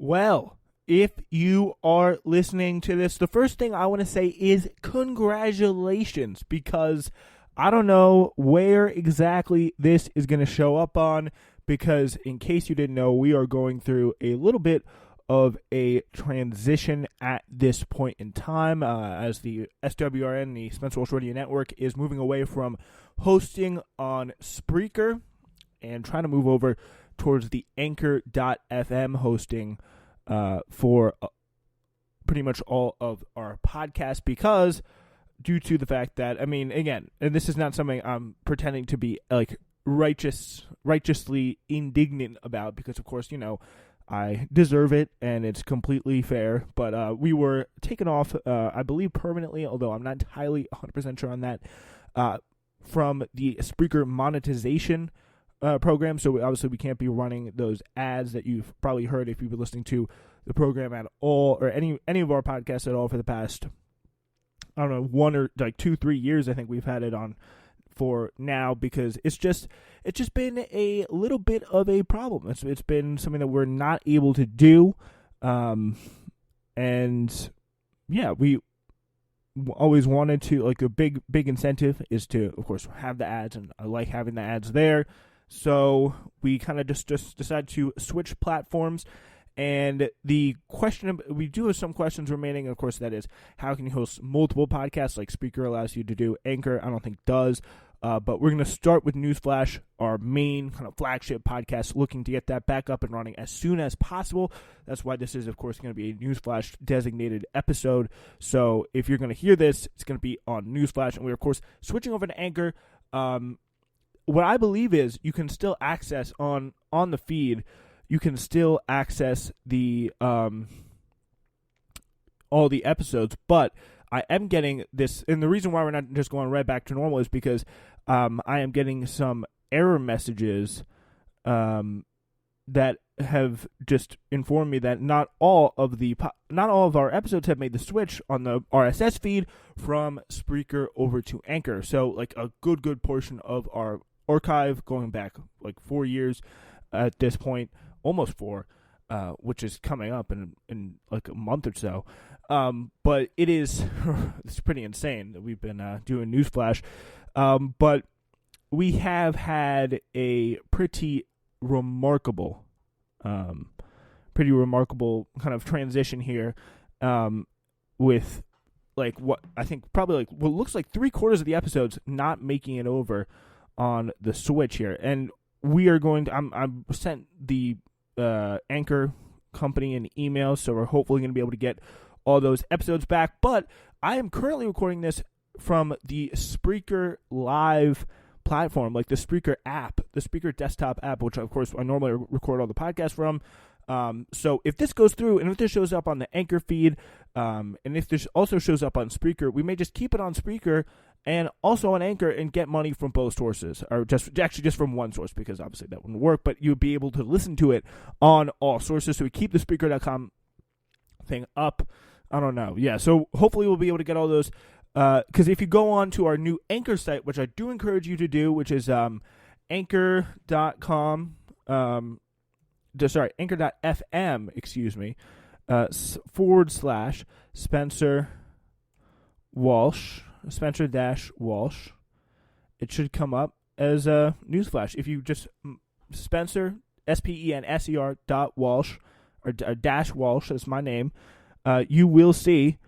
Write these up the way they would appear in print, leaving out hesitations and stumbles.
Well, if you are listening to this, the first thing I want to say is congratulations, because I don't know where exactly this is going to show up on, because in case you didn't know, we are going through a little bit of a transition at this point in time as the SWRN, the Spencer Walsh Radio Network, is moving away from hosting on Spreaker and trying to move over towards the Anchor.fm hosting for pretty much all of our podcasts, because due to the fact that, I mean, again, and this is not something I'm pretending to be like righteously indignant about, because of course, you know, I deserve it and it's completely fair, but we were taken off, I believe permanently, although I'm not entirely 100% sure on that, from the Spreaker monetization program. So obviously we can't be running those ads that you've probably heard if you've been listening to the program at all, or any of our podcasts at all for the past, I don't know, 1 or like 2-3 years. I think we've had it on for now, because it's just been a little bit of a problem. It's been something that we're not able to do, and yeah, we always wanted to, like, a big incentive is to, of course, have the ads, and I like having the ads there. So we kind of just decided to switch platforms. And the question, we do have some questions remaining, of course, that is, how can you host multiple podcasts like Spreaker allows you to do? Anchor, I don't think, does. But we're going to start with Newsflash, our main kind of flagship podcast, looking to get that back up and running as soon as possible. That's why this is, of course, going to be a Newsflash designated episode. So if you're going to hear this, it's going to be on Newsflash. And we're, of course, switching over to Anchor. What I believe is you can still access on the feed, you can still access the all the episodes, but I am getting this, and the reason why we're not just going right back to normal is because I am getting some error messages that have just informed me that not all of our episodes have made the switch on the RSS feed from Spreaker over to Anchor. So like a good portion of our archive, going back like 4 years at this point, almost 4, which is coming up in like a month or so. But it's pretty insane that we've been doing Newsflash. But we have had a pretty remarkable kind of transition here, with like what I think probably like what looks like 3/4 of the episodes not making it over on the switch here. And we are going to, I'm sent the Anchor company an email, so we're hopefully going to be able to get all those episodes back. But I am currently recording this from the Spreaker Live platform, like the Spreaker app, the Spreaker desktop app, which of course I normally record all the podcasts from. So if this goes through, and if this shows up on the Anchor feed, and if this also shows up on Spreaker, we may just keep it on Spreaker and also on Anchor and get money from both sources, or just from one source, because obviously that wouldn't work, but you'd be able to listen to it on all sources. So we keep the Spreaker.com thing up. I don't know. Yeah, so hopefully we'll be able to get all those, because if you go on to our new Anchor site, which I do encourage you to do, which is anchor.com, anchor.fm, excuse me, / Spencer-Walsh. It should come up as a Newsflash. If you just Spencer, SPENSER .Walsh, or dash Walsh, that's my name, you will see,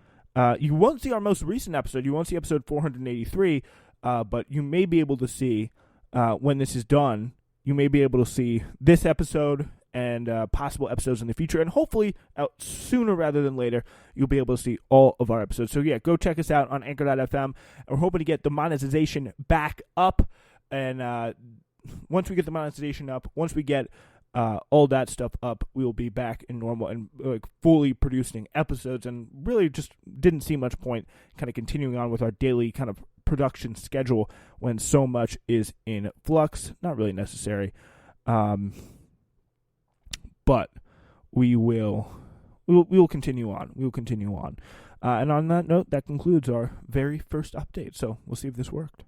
you won't see our most recent episode, you won't see episode 483, but you may be able to see, when this is done, you may be able to see this episode and possible episodes in the future, and hopefully out sooner rather than later, you'll be able to see all of our episodes. So yeah, go check us out on Anchor.fm. We're hoping to get the monetization back up, and once we get the monetization up, once we get all that stuff up, we will be back in normal and like fully producing episodes, and really just didn't see much point kind of continuing on with our daily kind of production schedule when so much is in flux. Not really necessary. But we will continue on. We will continue on. And on that note, that concludes our very first update. So we'll see if this worked.